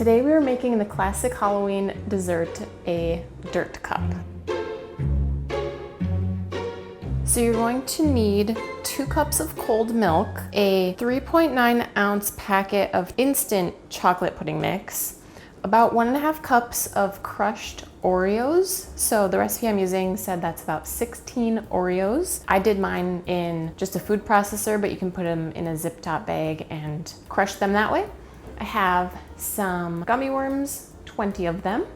Today we are making the classic Halloween dessert, a dirt cup. So you're going to need 2 cups of cold milk, a 3.9 ounce packet of instant chocolate pudding mix, about 1.5 cups of crushed Oreos. So the recipe I'm using said that's about 16 Oreos. I did mine in just a food processor, but you can put them in a zip top bag and crush them that way. I have some gummy worms, 20 of them.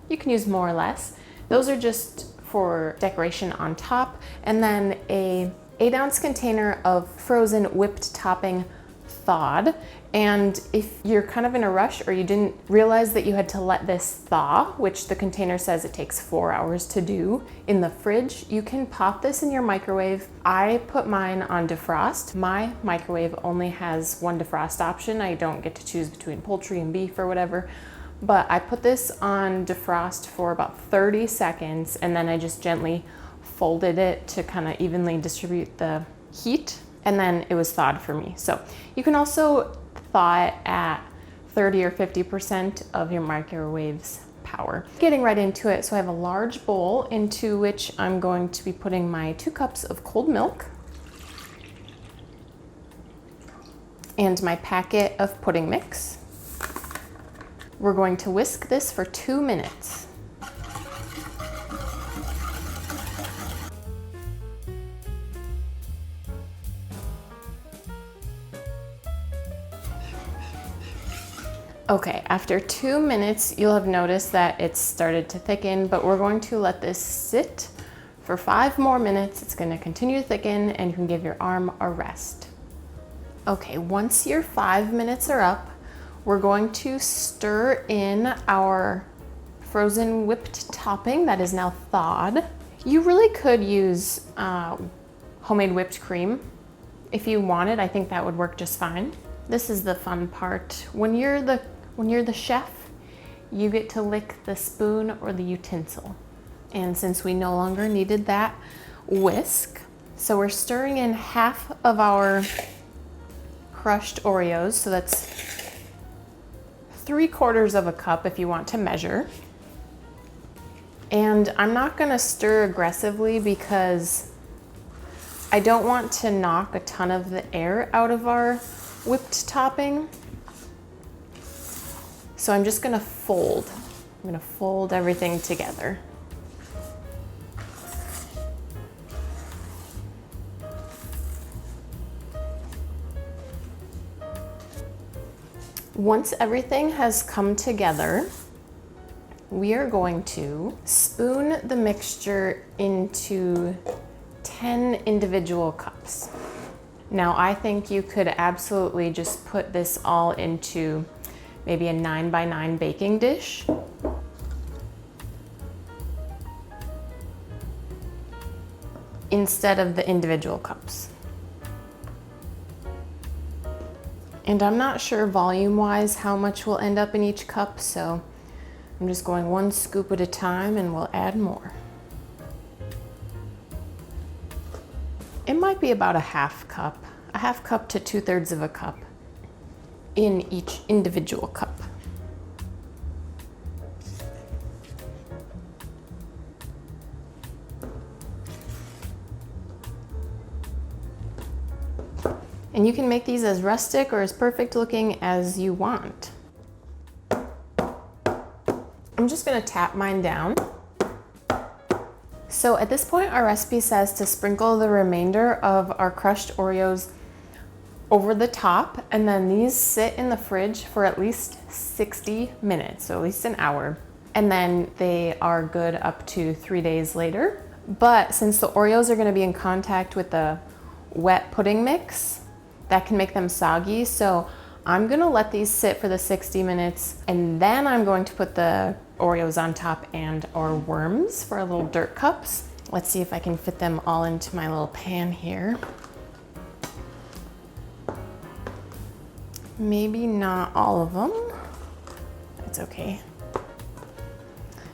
You can use more or less. Those are just for decoration on top. And then a 8-ounce container of frozen whipped topping thawed. And if you're kind of in a rush or you didn't realize that you had to let this thaw, which the container says it takes 4 hours to do in the fridge, you can pop this in your microwave. I put mine on defrost. My microwave only has 1 defrost option. I don't get to choose between poultry and beef or whatever. But I put this on defrost for about 30 seconds and then I just gently folded it to kind of evenly distribute the heat, and then it was thawed for me. So you can also thaw it at 30 or 50% of your microwave's power. Getting right into it, so I have a large bowl into which I'm going to be putting my 2 cups of cold milk and my packet of pudding mix. We're going to whisk this for 2 minutes. Okay, after 2 minutes, you'll have noticed that it's started to thicken, but we're going to let this sit for 5 more minutes. It's gonna continue to thicken and you can give your arm a rest. Okay, once your 5 minutes are up, we're going to stir in our frozen whipped topping that is now thawed. You really could use homemade whipped cream if you wanted. I think that would work just fine. This is the fun part. When you're the chef, you get to lick the spoon or the utensil. And since we no longer needed that whisk, so we're stirring in half of our crushed Oreos. So that's 3/4 of a cup if you want to measure. And I'm not gonna stir aggressively because I don't want to knock a ton of the air out of our whipped topping. So I'm just gonna fold. I'm gonna fold everything together. Once everything has come together, we are going to spoon the mixture into 10 individual cups. Now, I think you could absolutely just put this all into maybe a 9x9 baking dish. Instead of the individual cups. And I'm not sure volume-wise how much will end up in each cup, so I'm just going 1 scoop at a time and we'll add more. It might be about a half cup to 2/3 of a cup in each individual cup. And you can make these as rustic or as perfect looking as you want. I'm just gonna tap mine down. So at this point, our recipe says to sprinkle the remainder of our crushed Oreos over the top, and then these sit in the fridge for at least 60 minutes, so at least an hour. And then they are good up to 3 days later. But since the Oreos are gonna be in contact with the wet pudding mix, that can make them soggy. So I'm gonna let these sit for the 60 minutes and then I'm going to put the Oreos on top and our worms for our little dirt cups. Let's see if I can fit them all into my little pan here. Maybe not all of them. It's okay.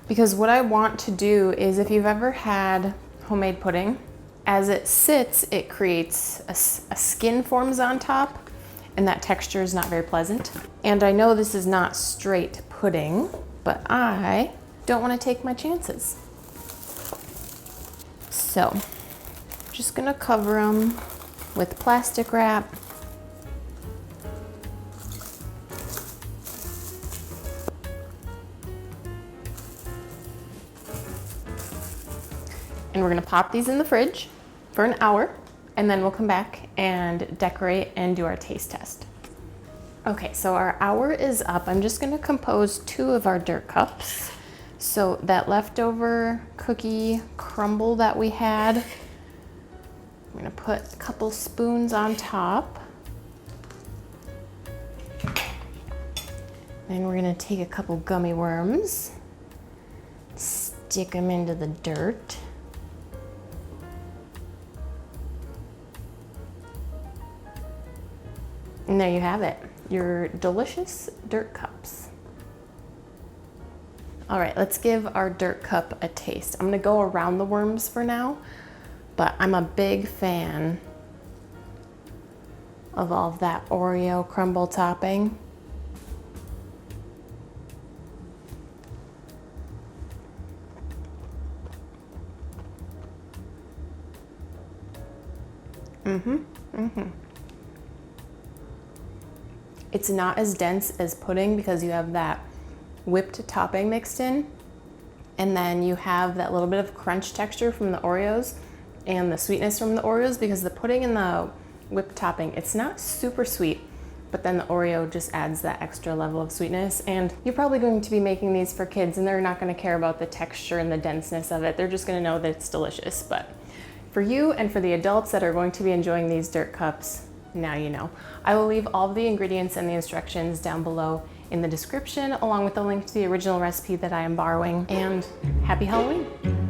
Because what I want to do is, if you've ever had homemade pudding, as it sits, it creates a skin forms on top, and that texture is not very pleasant. And I know this is not straight pudding, but I don't want to take my chances. So, just gonna cover them with plastic wrap. And we're gonna pop these in the fridge for an hour, and then we'll come back and decorate and do our taste test. Okay, so our hour is up. I'm just gonna compose 2 of our dirt cups. So that leftover cookie crumble that we had, I'm gonna put a couple spoons on top. Then we're gonna take a couple gummy worms, stick them into the dirt. And there you have it, your delicious dirt cups. All right, let's give our dirt cup a taste. I'm gonna go around the worms for now, but I'm a big fan of all of that Oreo crumble topping. It's not as dense as pudding because you have that whipped topping mixed in, and then you have that little bit of crunch texture from the Oreos and the sweetness from the Oreos, because the pudding and the whipped topping, it's not super sweet, but then the Oreo just adds that extra level of sweetness. And you're probably going to be making these for kids, and they're not going to care about the texture and the denseness of it. They're just going to know that it's delicious. But for you and for the adults that are going to be enjoying these dirt cups, now you know. I will leave all of the ingredients and the instructions down below in the description, along with the link to the original recipe that I am borrowing. And happy Halloween!